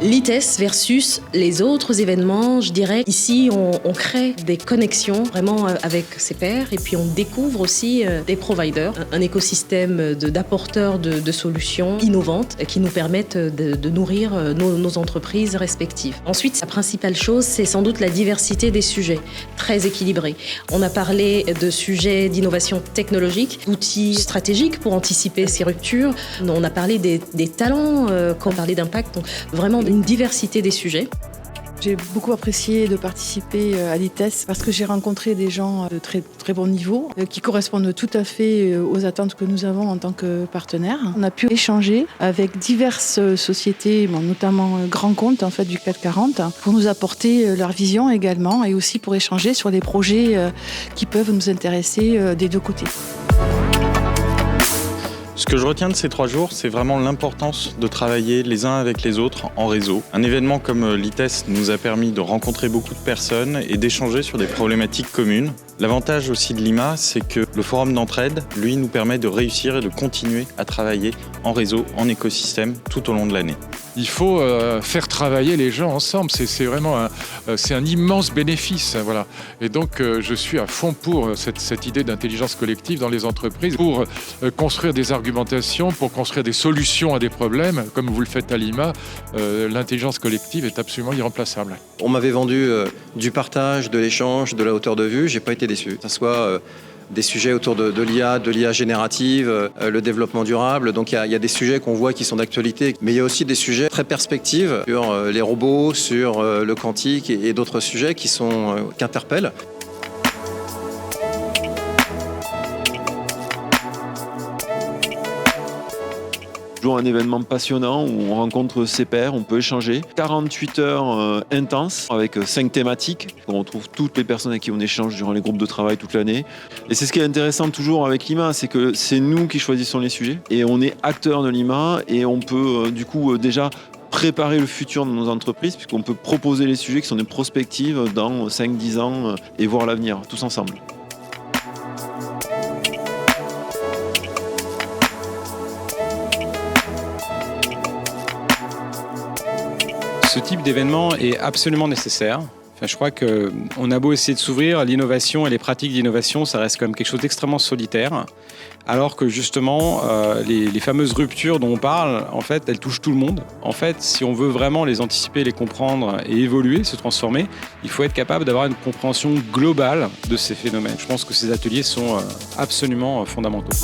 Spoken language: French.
L'ITES versus les autres événements, je dirais, ici on crée des connexions vraiment avec ses pairs et puis on découvre aussi des providers, un écosystème d'apporteurs de solutions innovantes qui nous permettent de nourrir nos entreprises respectives. Ensuite, la principale chose, c'est sans doute la diversité des sujets, très équilibrés. On a parlé de sujets d'innovation technologique, d'outils stratégiques pour anticiper ces ruptures. On a parlé des talents quand on parlait d'impact, donc vraiment une diversité des sujets. J'ai beaucoup apprécié de participer à l'ITES parce que j'ai rencontré des gens de très, très bon niveau qui correspondent tout à fait aux attentes que nous avons en tant que partenaires. On a pu échanger avec diverses sociétés, notamment grands comptes en fait, du CAC 40, pour nous apporter leur vision également et aussi pour échanger sur les projets qui peuvent nous intéresser des deux côtés. Ce que je retiens de ces 3 jours, c'est vraiment l'importance de travailler les uns avec les autres en réseau. Un événement comme l'ITES nous a permis de rencontrer beaucoup de personnes et d'échanger sur des problématiques communes. L'avantage aussi de l'IMA, c'est que le forum d'entraide, lui, nous permet de réussir et de continuer à travailler en réseau, en écosystème, tout au long de l'année. Il faut faire travailler les gens ensemble, c'est vraiment un immense bénéfice. Voilà. Et donc je suis à fond pour cette idée d'intelligence collective dans les entreprises, pour construire des argumentations, pour construire des solutions à des problèmes, comme vous le faites à l'IMA. L'intelligence collective est absolument irremplaçable. On m'avait vendu du partage, de l'échange, de la hauteur de vue, j'ai pas été déçu. Que ce soit des sujets autour de l'IA générative, le développement durable. Donc il y a des sujets qu'on voit qui sont d'actualité, mais il y a aussi des sujets très perspectives sur les robots, sur le quantique et d'autres sujets qui interpellent. Toujours un événement passionnant où on rencontre ses pairs, on peut échanger. 48 heures intenses avec 5 thématiques. On retrouve toutes les personnes avec qui on échange durant les groupes de travail toute l'année. Et c'est ce qui est intéressant toujours avec l'IMA, c'est que c'est nous qui choisissons les sujets. Et on est acteurs de l'IMA et on peut déjà préparer le futur de nos entreprises puisqu'on peut proposer les sujets qui sont des prospectives dans 5-10 ans et voir l'avenir tous ensemble. Ce type d'événement est absolument nécessaire. Enfin, je crois qu'on a beau essayer de s'ouvrir, l'innovation et les pratiques d'innovation, ça reste quand même quelque chose d'extrêmement solitaire. Alors que justement, les fameuses ruptures dont on parle, en fait, elles touchent tout le monde. En fait, si on veut vraiment les anticiper, les comprendre et évoluer, se transformer, il faut être capable d'avoir une compréhension globale de ces phénomènes. Je pense que ces ateliers sont absolument fondamentaux.